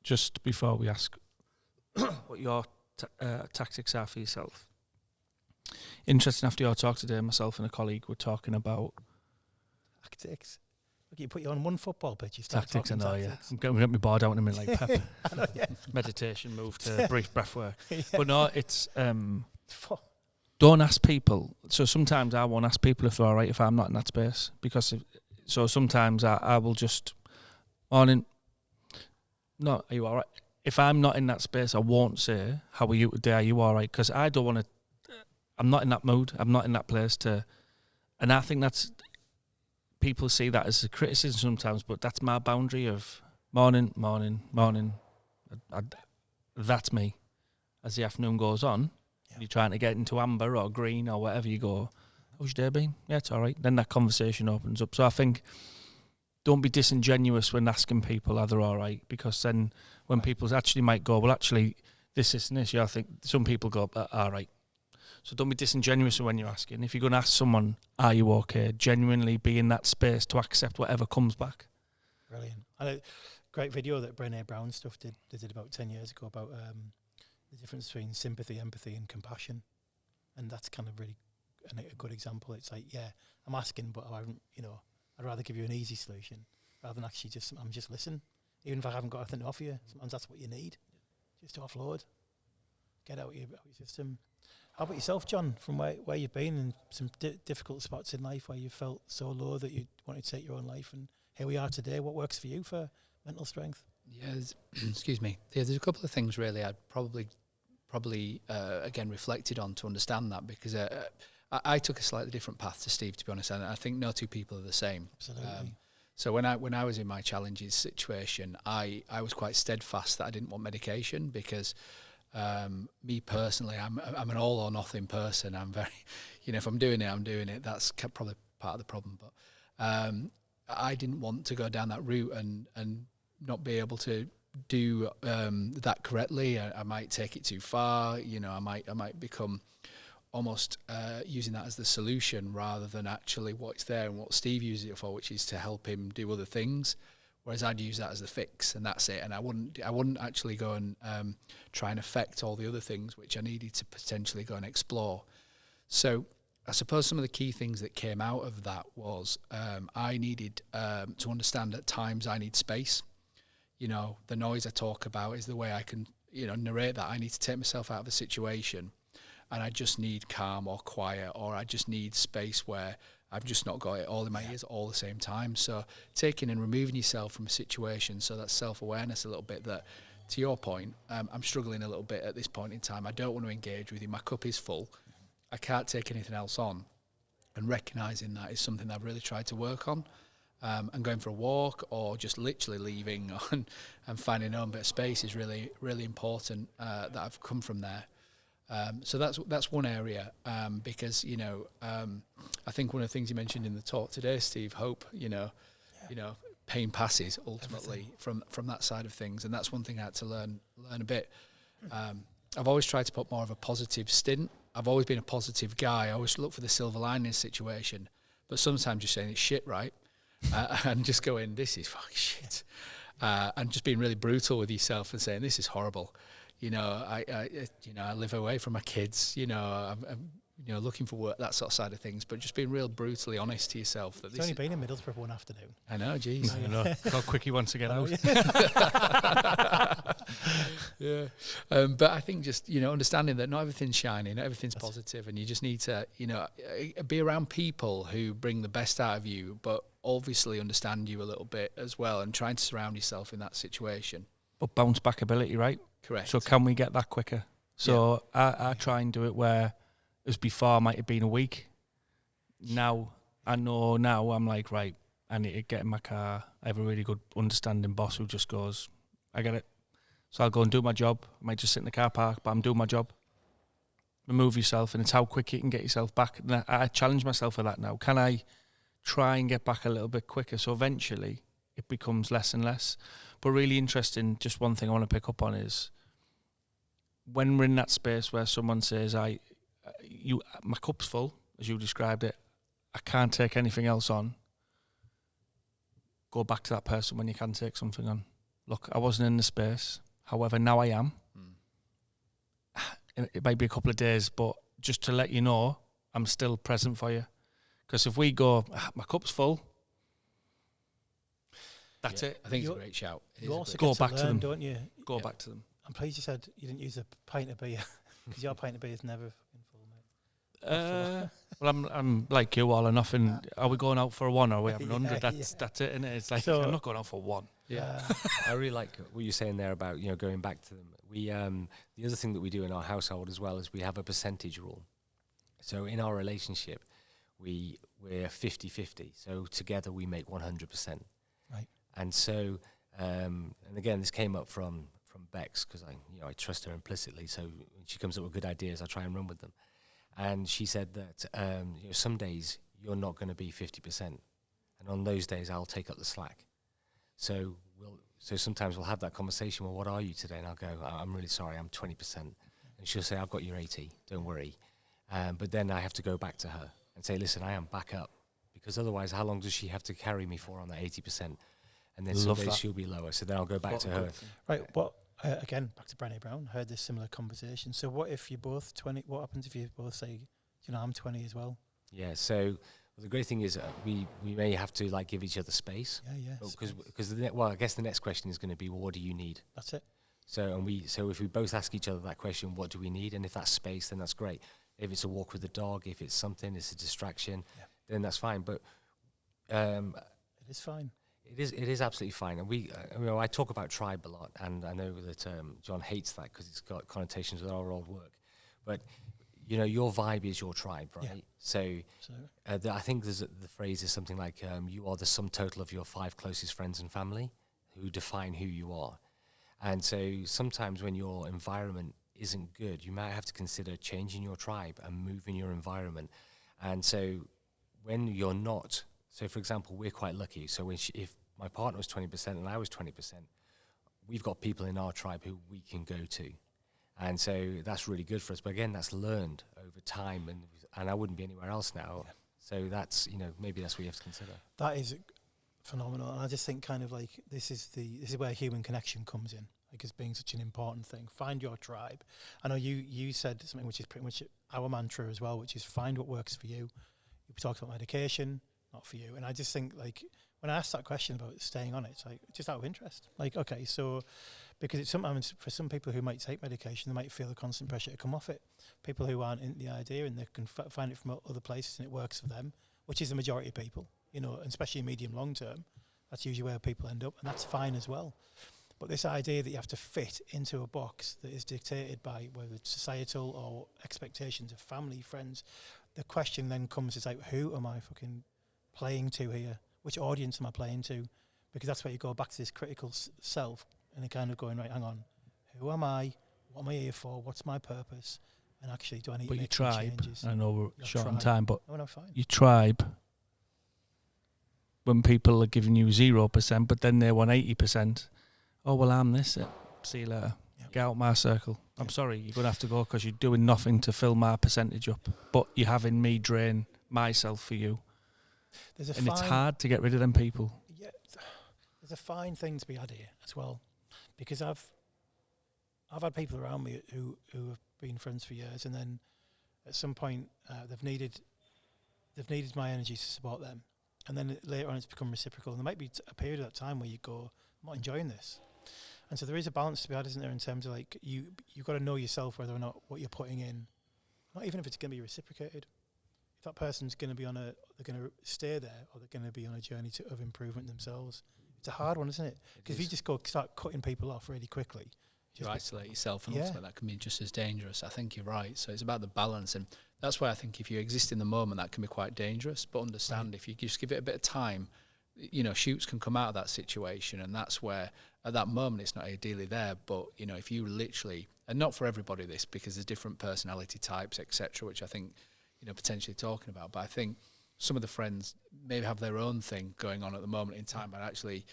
B: just before we ask what your tactics are for yourself, interesting, after your talk today, myself and a colleague were talking about
A: tactics. Look, you put you on one football pitch, you start
B: tactics. I know,
A: tactics.
B: I'm going to get my board out in a minute, like Pep.
A: I know, yeah.
B: Meditation, move to brief breath work. Yeah. But no, it's don't ask people. So sometimes I won't ask people if they're all right if I'm not in that space, because so sometimes I will just, morning, no, are you all right? If I'm not in that space, I won't say, how are you today, are you all right? Because I don't want to, I'm not in that mood, I'm not in that place to, and I think that's, people see that as a criticism sometimes, but that's my boundary of morning. That's me. As the afternoon goes on, you're trying to get into amber or green or whatever, you go, how's your day been? Yeah, it's all right. Then that conversation opens up. So I think don't be disingenuous when asking people are they all right, because then when people actually might go, well, actually, this, I think some people go, all right. So don't be disingenuous when you're asking. If you're going to ask someone, are you okay, genuinely be in that space to accept whatever comes back.
A: Brilliant. And a great video that Brené Brown stuff did about 10 years ago about the difference between sympathy, empathy and compassion. And that's kind of really a good example. It's like, yeah, I'm asking, but I'd rather give you an easy solution rather than actually I'm just listen. Even if I haven't got anything to offer you, sometimes that's what you need, just to offload, get out your system. How about yourself, John, from where you've been in some difficult spots in life where you felt so low that you wanted to take your own life, and here we are today. What works for you for mental strength?
D: Yeah, excuse me. Yeah, there's a couple of things really I'd probably again reflected on to understand that, because I took a slightly different path to Steve, to be honest, and I think no two people are the same.
A: Absolutely.
D: So when I was in my challenges situation, I was quite steadfast that I didn't want medication, because me personally, I'm an all or nothing person. I'm very, if I'm doing it, I'm doing it. That's probably part of the problem. But I didn't want to go down that route and not be able to do that correctly. I might take it too far. I might become almost using that as the solution rather than actually what's there and what Steve uses it for, which is to help him do other things. Whereas I'd use that as the fix, and that's it. And I wouldn't actually go and try and affect all the other things which I needed to potentially go and explore. So I suppose some of the key things that came out of that was I needed to understand at times I need space. The noise I talk about is the way I can, narrate that. I need to take myself out of the situation, and I just need calm or quiet, or I just need space where I've just not got it all in my ears all the same time. So taking and removing yourself from a situation, so that's self-awareness a little bit, that, to your point, I'm struggling a little bit at this point in time. I don't want to engage with you. My cup is full. I can't take anything else on. And recognising that is something that I've really tried to work on. And going for a walk or just literally leaving and finding a own bit of space is really, really important that I've come from there. So that's one area, because I think one of the things you mentioned in the talk today, Steve, hope, pain passes ultimately from that side of things, and that's one thing I had to learn a bit. I've always tried to put more of a positive stint. I've always been a positive guy. I always look for the silver lining in a situation, but sometimes you're saying it's shit, right? And just going, this is fucking shit, and just being really brutal with yourself and saying this is horrible. I live away from my kids. I'm looking for work, that sort of side of things. But just being real brutally honest to yourself. That
A: it's only been in Middlesbrough one afternoon.
D: I know, geez.
B: I know. How quick he wants to get out.
D: Yeah. But I think just understanding that not everything's shiny, not everything's positive, and you just need to be around people who bring the best out of you, but obviously understand you a little bit as well, and trying to surround yourself in that situation.
B: But bounce back ability, right?
D: Correct.
B: So can we get that quicker? So I try and do it where as before might have been a week. Now I know I'm like, right, I need to get in my car. I have a really good understanding boss who just goes, I get it. So I'll go and do my job. I might just sit in the car park, but I'm doing my job. Remove yourself, and it's how quick you can get yourself back. And I challenge myself for that now. Can I try and get back a little bit quicker. So eventually it becomes less and less. But really interesting, just one thing I want to pick up on is when we're in that space where someone says, my cup's full, as you described it, I can't take anything else on. Go back to that person when you can take something on. Look, I wasn't in the space. However, now I am. It might be a couple of days, but just to let you know, I'm still present for you. Because if we go, my cup's full, that's it.
D: I think it's a great shout.
A: You also
B: go
A: get
B: back
A: to
B: to
A: learn,
B: them.
A: don't you?
B: Go back to them.
A: I'm pleased you said you didn't use a pint of beer, because your pint of beer is never fucking full, mate.
B: Well, I'm like you all or nothing. Are we going out for a one or are we having 100? That's it, isn't it? It's like,
A: So,
B: I'm not going out for one.
D: Yeah.
E: I really like what you're saying there about, going back to them. We the other thing that we do in our household as well is we have a percentage rule. So in our relationship, we're 50-50. So together we make 100%.
A: Right.
E: And so, and again, this came up from Bex, because I trust her implicitly. So when she comes up with good ideas, I try and run with them. And she said that some days you're not going to be 50%, and on those days I'll take up the slack. So sometimes we'll have that conversation. Well, what are you today? And I'll go, I'm really sorry, I'm 20%. And she'll say, I've got your 80. Don't worry. But then I have to go back to her and say, listen, I am back up, because otherwise, how long does she have to carry me for on that 80%? And then some days she'll be lower. So then I'll go back to her.
A: Right. Again, back to Brené Brown, heard this similar conversation. So what if you're both 20? What happens if you both say, I'm 20 as well?
E: Yeah, so the great thing is we may have to give each other space.
A: Yeah.
E: Because I guess the next question is going to be, well, what do you need?
A: That's it.
E: So if we both ask each other that question, what do we need? And if that's space, then that's great. If it's a walk with the dog, if it's something, it's a distraction, then that's fine. But
A: it is fine.
E: It is absolutely fine. And I talk about tribe a lot, and I know that John hates that because it's got connotations with our old work. But your vibe is your tribe, right?
A: Yeah.
E: So I think the phrase is something like, you are the sum total of your 5 closest friends and family who define who you are. And so sometimes when your environment isn't good, you might have to consider changing your tribe and moving your environment. And so when you're not, so for example, we're quite lucky. So if my partner was 20% and I was 20%, we've got people in our tribe who we can go to. And so that's really good for us. But again, that's learned over time, and I wouldn't be anywhere else now. Yeah. So that's, maybe that's what you have to consider.
A: That is phenomenal. And I just think this is where human connection comes in, as being such an important thing. Find your tribe. I know you said something which is pretty much our mantra as well, which is find what works for you. You talked about medication, not for you. And I just think when I asked that question about staying on it, it's just out of interest. Okay, so because it's sometimes for some people who might take medication, they might feel the constant pressure to come off it. People who aren't in the idea and they can find it from other places and it works for them, which is the majority of people, and especially medium long term, that's usually where people end up, and that's fine as well. But this idea that you have to fit into a box that is dictated by whether it's societal or expectations of family, friends, the question then comes is who am I fucking playing to here? Which audience am I playing to? Because that's where you go back to this critical self and you're kind of going, right, hang on, who am I? What am I here for? What's my purpose? And actually, do I need to make some changes?
B: I know we're short on time, but
A: fine.
B: Your tribe, when people are giving you 0%, but then they want 80%, oh, well, I'm this. See you later. Yep. Get out my circle. I'm sorry, you're going to have to go because you're doing nothing to fill my percentage up, but you're having me drain myself for you. It's hard to get rid of them people.
A: Yeah, there's a fine thing to be had here as well, because I've had people around me who have been friends for years, and then at some point they've needed my energy to support them, and then later on it's become reciprocal. And there might be a period of that time where you go, I'm not enjoying this, and so there is a balance to be had, isn't there? In terms of you've got to know yourself whether or not what you're putting in, not even if it's going to be reciprocated. If that person's going to be they're going to stay there, or they're going to be on a journey of improvement themselves. It's a hard one, isn't it? Because if you just start cutting people off really quickly,
D: you isolate yourself, and ultimately that can be just as dangerous. I think you're right. So it's about the balance, and that's why I think if you exist in the moment, that can be quite dangerous. But understand if you just give it a bit of time, shoots can come out of that situation, and that's where at that moment it's not ideally there. But if you literally, and not for everybody this, because there's different personality types, etc., which I think potentially talking about. But I think some of the friends maybe have their own thing going on at the moment in time, but actually,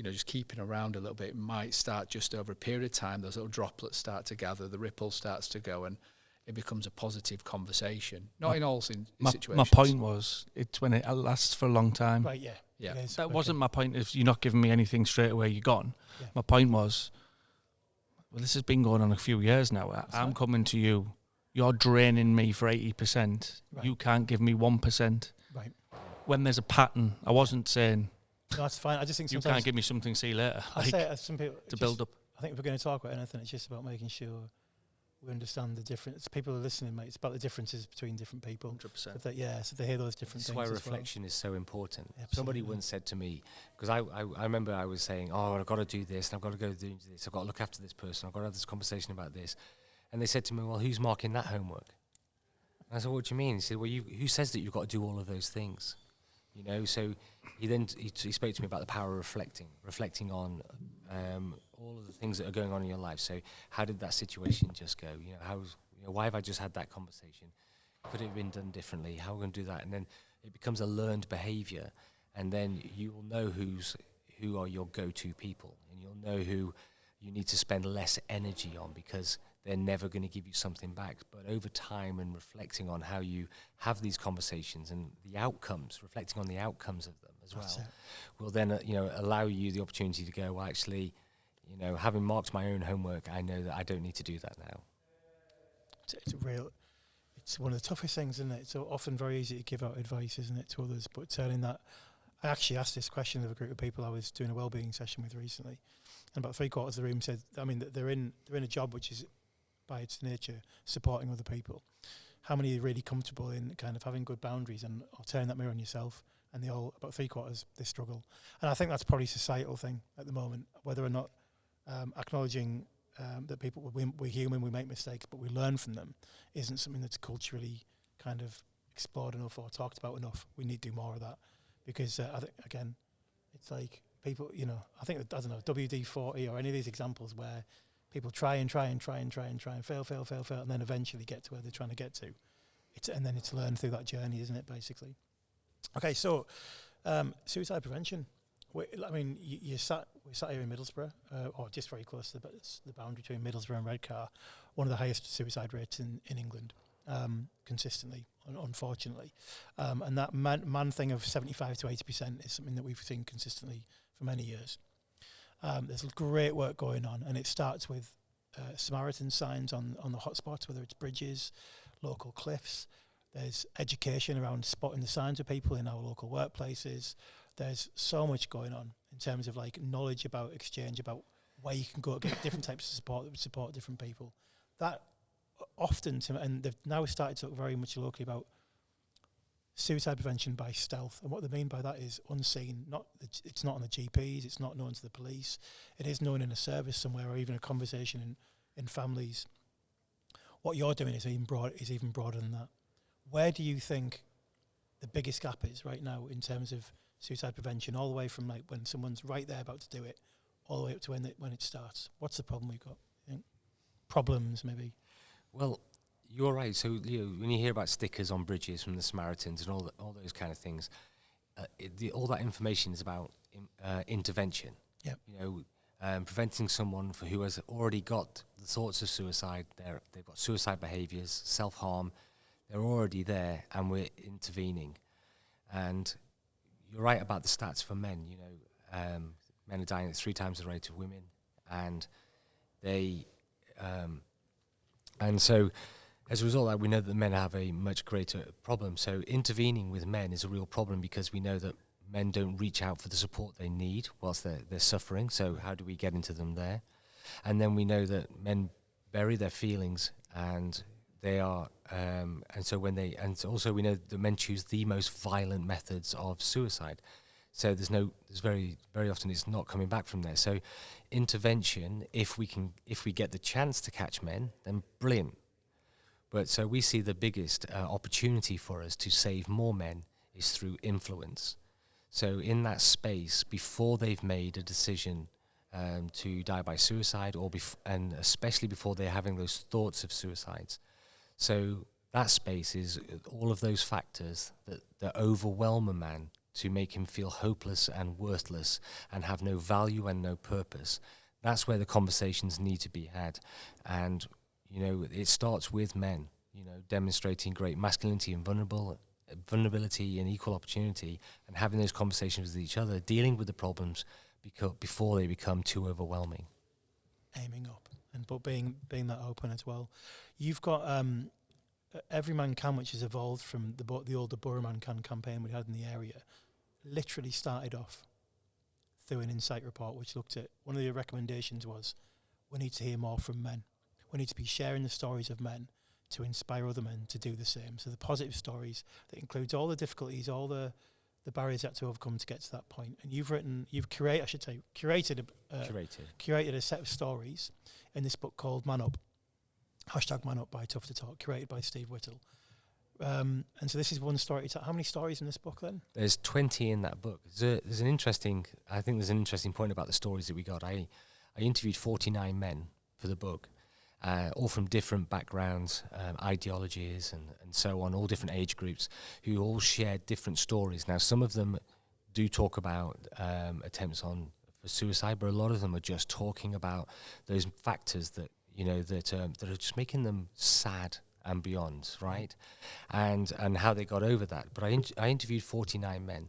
D: just keeping around a little bit might start just over a period of time. Those little droplets start to gather, the ripple starts to go, and it becomes a positive conversation. Not in all situations.
B: My point was, it's when it lasts for a long time.
A: Right, yeah.
D: Yeah.
B: That wasn't my point. If you're not giving me anything straight away, you're gone. Yeah. My point was, well, this has been going on a few years now. I'm coming to you. You're draining me for 80%. Right. You can't give me 1%.
A: Right.
B: When there's a pattern, I wasn't saying...
A: No, that's fine. I just think
B: you can't give me something, see you later.
A: I say some people...
B: To build up.
A: I think if we're going to talk about anything, it's just about making sure we understand the difference. People are listening, mate. It's about the differences between different people.
B: 100%.
A: So they hear those different things.
E: That's why reflection is so important.
A: Yeah,
E: somebody once said to me, because I remember I was saying, I've got to do this, and I've got to go do this, I've got to look after this person, I've got to have this conversation about this. And they said to me, well, who's marking that homework? And I said, what do you mean? He said, well, who says that you've got to do all of those things? So he spoke to me about the power of reflecting on all of the things that are going on in your life. So how did that situation just go? Why have I just had that conversation? Could it have been done differently? How are we going to do that? And then it becomes a learned behavior, and then you will know who are your go-to people, and you'll know who you need to spend less energy on, because they're never going to give you something back. But over time and reflecting on how you have these conversations and the outcomes, reflecting on the outcomes of them as well, will then allow you the opportunity to go, well, actually, having marked my own homework, I know that I don't need to do that now.
A: It's one of the toughest things, isn't it? It's often very easy to give out advice, isn't it, to others, but turning that... I actually asked this question of a group of people I was doing a wellbeing session with recently, and about 3/4 of the room said, that they're in a job which is, by its nature, supporting other people. How many are really comfortable in kind of having good boundaries and or turning that mirror on yourself? And about 3/4, they struggle. And I think that's probably a societal thing at the moment, whether or not acknowledging that we're human, we make mistakes, but we learn from them, isn't something that's culturally kind of explored enough or talked about enough. We need to do more of that, because I think, again, it's like people, I think, I don't know, WD-40 or any of these examples where people try and fail, and then eventually get to where they're trying to get to. And then it's learned through that journey, isn't it, basically? Okay, so suicide prevention. We're sat here in Middlesbrough, or just very close to the boundary between Middlesbrough and Redcar, one of the highest suicide rates in England, consistently, unfortunately. And that man thing of 75 to 80% is something that we've seen consistently for many years. There's great work going on, and it starts with Samaritan signs on the hotspots, whether it's bridges, local cliffs. There's education around spotting the signs of people in our local workplaces. There's so much going on in terms of knowledge about exchange, about where you can go get different types of support that would support different people. That often, and they've now started to talk very much locally about suicide prevention by stealth. And what they mean by that is unseen. It's not on the GPs, it's not known to the police. It is known in a service somewhere, or even a conversation in families. What you're doing is even broader than that. Where do you think the biggest gap is right now in terms of suicide prevention, all the way from when someone's right there about to do it, all the way up to when it starts? What's the problem we've got? You think? Problems, maybe?
E: Well, you're right. So when you hear about stickers on bridges from the Samaritans and all those kind of things, all that information is about intervention.
A: Yep.
E: Preventing someone who has already got the thoughts of suicide. They've got suicide behaviours, self-harm. They're already there, and we're intervening. And you're right about the stats for men. Men are dying at 3 times the rate of women, and so as a result of that, we know that men have a much greater problem. So intervening with men is a real problem, because we know that men don't reach out for the support they need whilst they're suffering. So how do we get into them there? And then we know that men bury their feelings, and they are, and also we know that men choose the most violent methods of suicide. So there's very, very often it's not coming back from there. So intervention, if we get the chance to catch men, then brilliant. But so we see the biggest opportunity for us to save more men is through influence. So in that space, before they've made a decision to die by suicide, and especially before they're having those thoughts of suicides. So that space is all of those factors that overwhelm a man to make him feel hopeless and worthless and have no value and no purpose. That's where the conversations need to be had. And, you know, it starts with men, you know, demonstrating great masculinity and vulnerability and equal opportunity, and having those conversations with each other, dealing with the problems before they become too overwhelming.
A: Aiming up, but being that open as well. You've got Every Man Can, which has evolved from the older Borough Man Can campaign we had in the area, literally started off through an insight report which looked at, one of the recommendations was, we need to hear more from men. We need to be sharing the stories of men to inspire other men to do the same. So the positive stories that includes all the difficulties, all the barriers that to overcome to get to that point. And you've curated a set of stories in this book called MANUP, #MANUP by Tough to Talk, curated by Steve Whittle. And so this is one story. How many stories in this book then?
E: There's 20 in that book. There's an interesting point about the stories that we got. I interviewed 49 men for the book, all from different backgrounds, ideologies and so on, all different age groups, who all shared different stories. Now, some of them do talk about attempts for suicide, but a lot of them are just talking about those factors that, you know, that are just making them sad and beyond, right? And how they got over that. But I interviewed 49 men,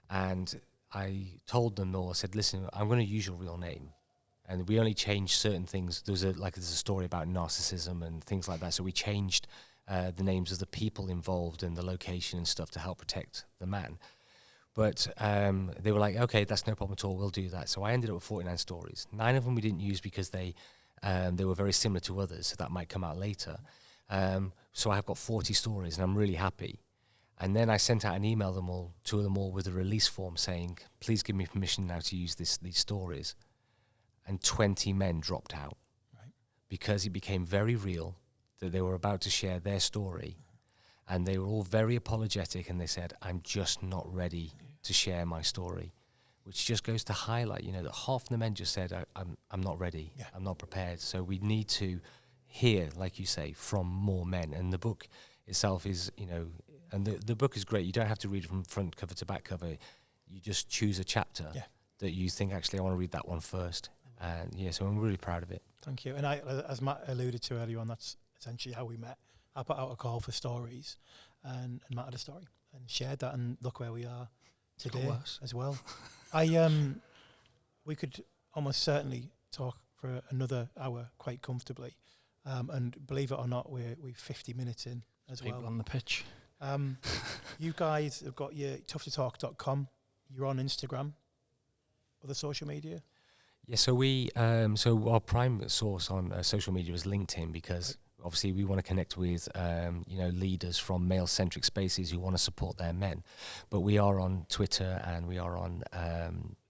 E: and I told them all, I said, listen, I'm going to use your real name. And we only changed certain things. There's a story about narcissism and things like that. So we changed the names of the people involved and the location and stuff to help protect the man. But they were like, okay, that's no problem at all. We'll do that. So I ended up with 49 stories. 9 of them we didn't use because they were very similar to others. So that might come out later. So I've got 40 stories, and I'm really happy. And then I sent out an email to them all with a release form saying, please give me permission now to use these stories. And 20 men dropped out, right, because it became very real that they were about to share their story, and they were all very apologetic, and they said, I'm just not ready to share my story, which just goes to highlight, you know, that half the men just said, I'm not ready, I'm not prepared. So we need to hear, like you say, from more men. And the book itself is, you know, and the book is great. You don't have to read it from front cover to back cover. You just choose a chapter that you think, actually, I want to read that one first. And so I'm really proud of it.
A: Thank you. And as Matt alluded to earlier on, that's essentially how we met. I put out a call for stories, and Matt had a story and shared that, and look where we are today as well. We could almost certainly talk for another hour quite comfortably, and believe it or not, we're 50 minutes in as well.
B: People on the pitch.
A: You guys have got your toughtotalk.com. You're on Instagram, other social media.
E: Yeah, so our prime source on social media is LinkedIn, because obviously we want to connect with leaders from male-centric spaces who want to support their men. But we are on Twitter and we are on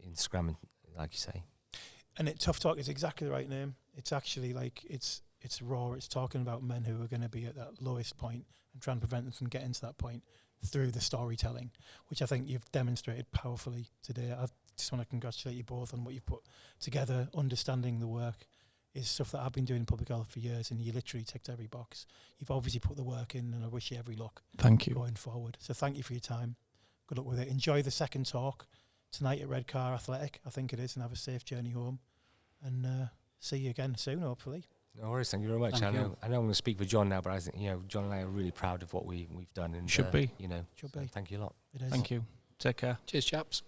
E: Instagram, like you say.
A: And Tough Talk is exactly the right name. It's actually like it's raw. It's talking about men who are going to be at that lowest point and trying to prevent them from getting to that point through the storytelling, which I think you've demonstrated powerfully today. I just want to congratulate you both on what you've put together. Understanding the work is stuff that I've been doing in public health for years, and you literally ticked every box. You've obviously put the work in, and I wish you every luck.
B: Thank you.
A: Going forward. So thank you for your time. Good luck with it. Enjoy the second talk tonight at Red Car Athletic, I think it is, and have a safe journey home. And see you again soon, hopefully.
E: No worries, thank you very much. I know I'm going to speak for John now, but I think John and I are really proud of what we've done. And
B: should be.
E: Thank you a lot.
A: It is.
B: Thank you. Take care.
D: Cheers, chaps.